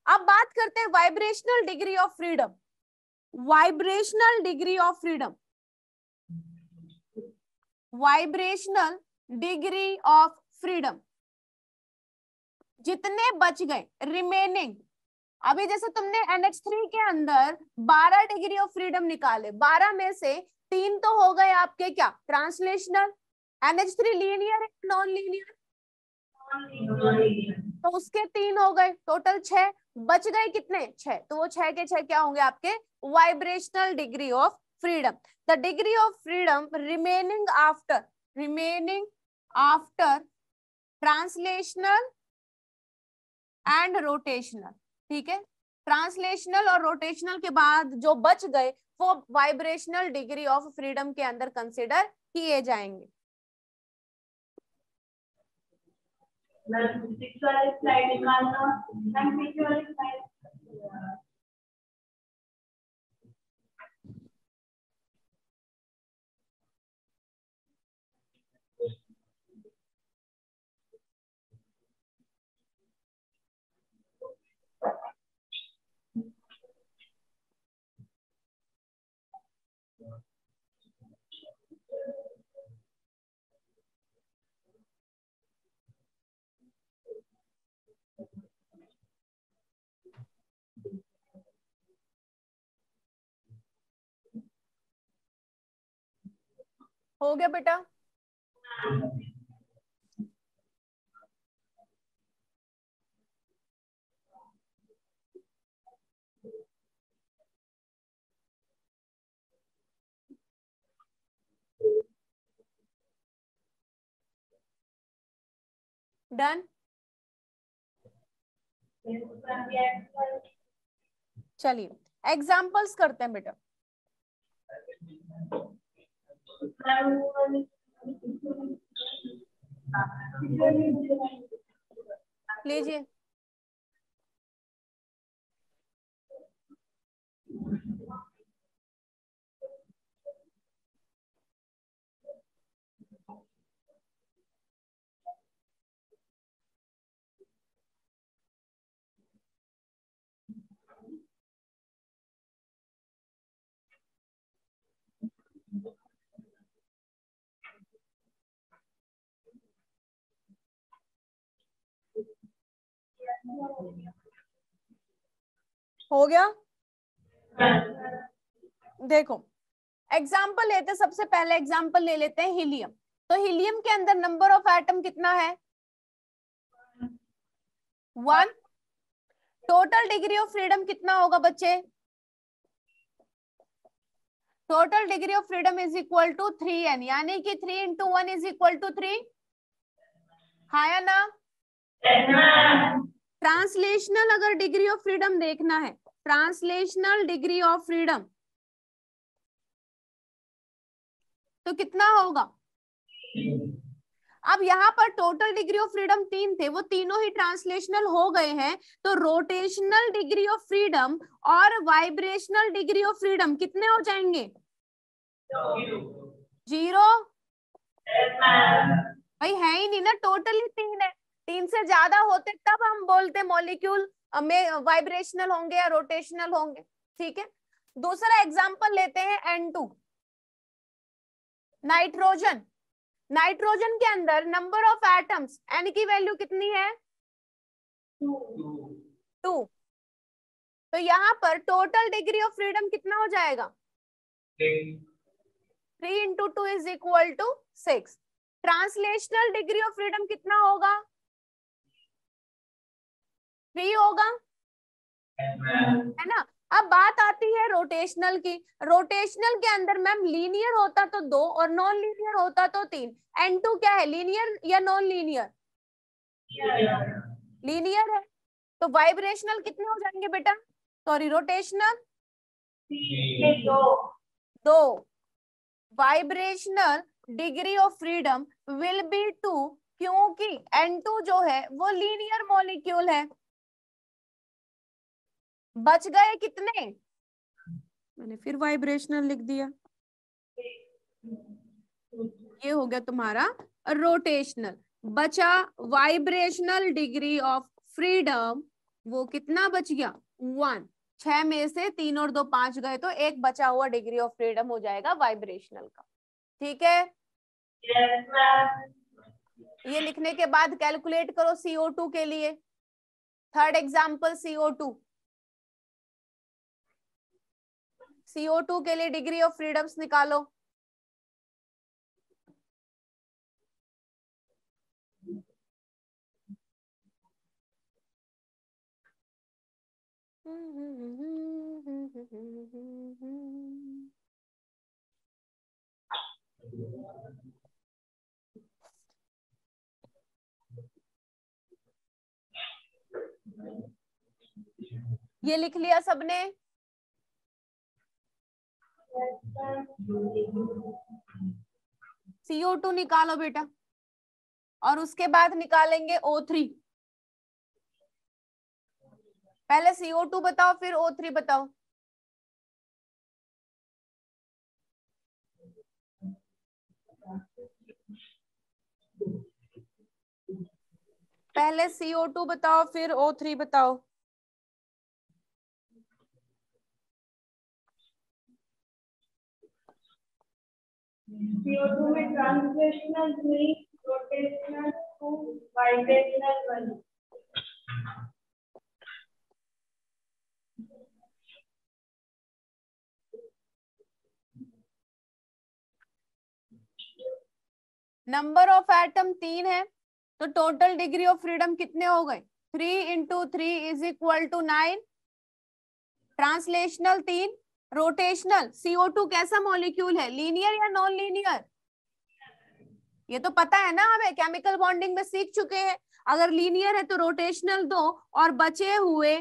Speaker 1: अब बात करते हैं vibrational degree of freedom. Vibrational degree of freedom, vibrational degree of freedom जितने बच गए रिमेनिंग, अभी जैसे तुमने NH3 के अंदर 12 डिग्री ऑफ फ्रीडम निकाले, 12 में से 3 तो हो गए आपके क्या? ट्रांसलेशनल। NH3 लीनियर है नॉन लीनियर? तो उसके 3 हो गए, टोटल 6 बच गए। कितने? 6। तो वो 6 के 6 क्या होंगे आपके? Vibrational degree of freedom. The degree of freedom remaining after translational and rotational. ठीक है, ट्रांसलेशनल और रोटेशनल के बाद जो बच गए वो वाइब्रेशनल डिग्री ऑफ फ्रीडम के अंदर कंसिडर किए जाएंगे।
Speaker 3: स्लाइड निकालना, पीछे वाली स्लाइड।
Speaker 1: हो गया बेटा? डन। चलिए एग्जाम्पल्स करते हैं बेटा। लीजिए, हो गया? देखो एग्जाम्पल लेते, सबसे पहले एग्जाम्पल ले लेते हैं हीलियम। तो हीलियम के अंदर नंबर ऑफ एटम कितना है? 1। टोटल डिग्री ऑफ फ्रीडम कितना होगा बच्चे? Total degree of freedom is equal to 3n, यानी कि 3 × 1 इज इक्वल टू 3। हाँ या ना? ट्रांसलेशनल अगर डिग्री ऑफ फ्रीडम देखना है, ट्रांसलेशनल डिग्री ऑफ फ्रीडम तो कितना होगा? अब यहाँ पर टोटल डिग्री ऑफ फ्रीडम 3 थे, वो तीनों ही ट्रांसलेशनल हो गए हैं, तो रोटेशनल डिग्री ऑफ फ्रीडम और वाइब्रेशनल डिग्री ऑफ फ्रीडम कितने हो जाएंगे? 0। भाई है ही नहीं ना, टोटल ही 3 है। 3 से ज्यादा होते तब हम बोलते मॉलिक्यूल में वाइब्रेशनल होंगे या रोटेशनल होंगे। ठीक है, दूसरा एग्जांपल लेते हैं N2, नाइट्रोजन। नाइट्रोजन के अंदर नंबर ऑफ एटम्स N की वैल्यू कितनी है? 2। तो यहाँ पर टोटल डिग्री ऑफ फ्रीडम कितना हो जाएगा? 3 into 2 is equal to 6। Translational degree of freedom कितना होगा? 3 होगा, है ना। अब बात आती है रोटेशनल की। रोटेशनल के अंदर मैम लीनियर होता तो 2 और नॉन लीनियर होता तो 3। N2 क्या है, लीनियर या नॉन लीनियर? लीनियर है, तो वाइब्रेशनल कितने हो जाएंगे बेटा? Sorry, rotational 2। Vibrational degree of freedom will be 2, क्योंकि N2 जो है वो लीनियर मॉलिक्यूल है। बच गए कितने? मैंने फिर वाइब्रेशनल लिख दिया। ये हो गया तुम्हारा रोटेशनल। बचा वाइब्रेशनल डिग्री ऑफ फ्रीडम, वो कितना बच गया? 1। 6 में से 3 और 2 5 गए, तो एक बचा हुआ डिग्री ऑफ फ्रीडम हो जाएगा वाइब्रेशनल का। ठीक है, ये लिखने के बाद कैलकुलेट करो CO2 के लिए। Third example CO2। CO2 के लिए डिग्री ऑफ फ्रीडम्स निकालो। ये लिख लिया सबने? CO2 निकालो बेटा, और उसके बाद निकालेंगे O3। पहले CO2 बताओ, फिर O3 बताओ। पहले CO2 बताओ, फिर O3 बताओ।
Speaker 3: CO2 में translational 3, rotational 2, vibrational 1।
Speaker 1: Number of atom 3 है, तो टोटल डिग्री ऑफ फ्रीडम कितने हो गए? 3 into 3 is equal to 9। Translational 3। Rotational CO2 कैसा मॉलिक्यूल है, लीनियर या नॉन लीनियर? ये तो पता है ना, हमें केमिकल बॉन्डिंग में सीख चुके हैं। अगर लीनियर है तो रोटेशनल 2, और बचे हुए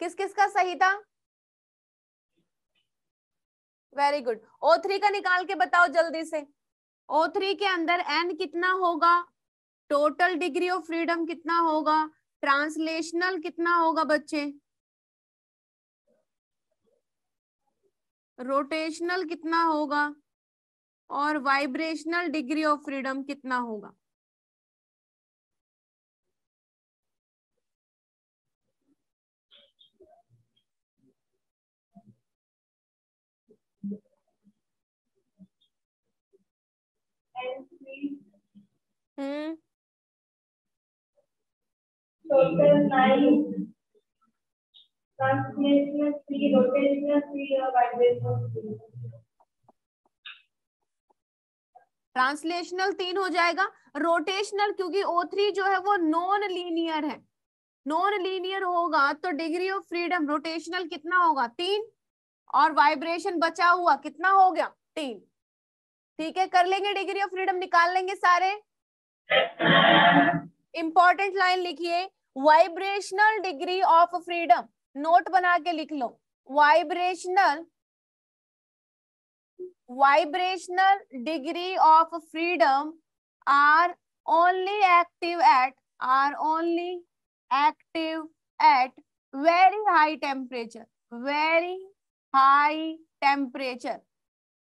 Speaker 1: किस किस का सही था? Very good. O3 का निकाल के बताओ जल्दी से। O3 के अंदर N कितना होगा? टोटल डिग्री ऑफ फ्रीडम कितना होगा? ट्रांसलेशनल कितना होगा बच्चे? रोटेशनल कितना होगा? और वाइब्रेशनल डिग्री ऑफ फ्रीडम कितना होगा?
Speaker 3: टोटल 9, ट्रांसलेशनल 3, रोटेशनल 3 और वाइब्रेशनल 3।
Speaker 1: ट्रांसलेशनल 3 हो जाएगा। रोटेशनल, क्योंकि O3 जो है वो नॉन लीनियर है, नॉन लीनियर होगा तो डिग्री ऑफ फ्रीडम रोटेशनल कितना होगा? 3। और वाइब्रेशन बचा हुआ कितना हो गया? 3। ठीक है, कर लेंगे, डिग्री ऑफ फ्रीडम निकाल लेंगे सारे। इंपॉर्टेंट लाइन लिखिए, vibrational degree of freedom, note बना के लिख लो। Vibrational vibrational degree of freedom are only active at very high temperature. very high temperature,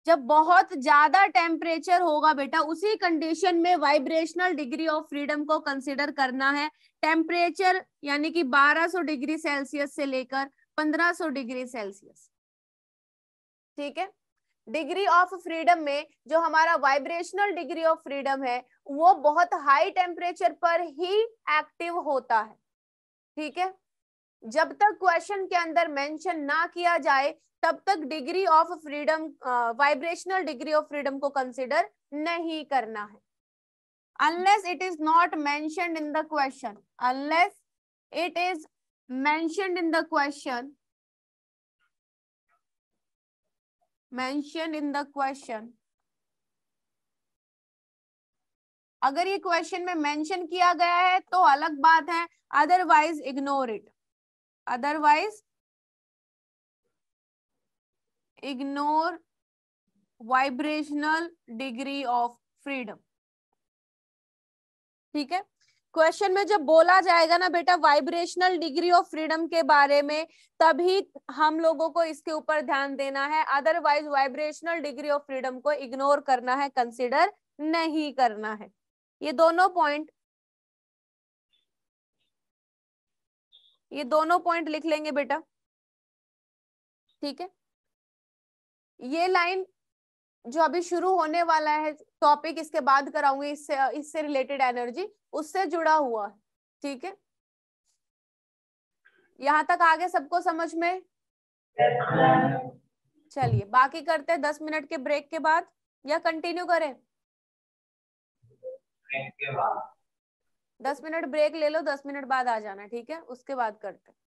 Speaker 1: जब बहुत ज्यादा टेम्परेचर होगा बेटा, उसी कंडीशन में वाइब्रेशनल डिग्री ऑफ फ्रीडम को कंसीडर करना है। टेम्परेचर यानी कि 1200 डिग्री सेल्सियस से लेकर 1500 डिग्री सेल्सियस। ठीक है, डिग्री ऑफ फ्रीडम में जो हमारा वाइब्रेशनल डिग्री ऑफ फ्रीडम है वो बहुत हाई टेम्परेचर पर ही एक्टिव होता है। ठीक है, जब तक क्वेश्चन के अंदर मेंशन ना किया जाए तब तक degree of freedom, vibrational degree of freedom को कंसिडर नहीं करना है, unless it is not mentioned in the question, unless it is mentioned in the question, अगर ये क्वेश्चन में मेंशन किया गया है तो अलग बात है, otherwise ignore it, otherwise ignore vibrational degree of freedom. ठीक है, क्वेश्चन में जब बोला जाएगा ना बेटा वाइब्रेशनल डिग्री ऑफ फ्रीडम के बारे में, तभी हम लोगों को इसके ऊपर ध्यान देना है, otherwise vibrational degree of freedom को इग्नोर करना है, कंसीडर नहीं करना है। ये दोनों पॉइंट लिख लेंगे बेटा। ठीक है, ये लाइन जो अभी शुरू होने वाला है टॉपिक, इसके बाद कराऊंगी, इससे रिलेटेड एनर्जी उससे जुड़ा हुआ है। ठीक है, यहां तक आगे सबको समझ में? चलिए बाकी करते हैं 10 मिनट के ब्रेक के बाद, या कंटिन्यू करें? 10 मिनट ब्रेक ले लो, 10 मिनट बाद आ जाना। ठीक है, उसके बाद करते हैं।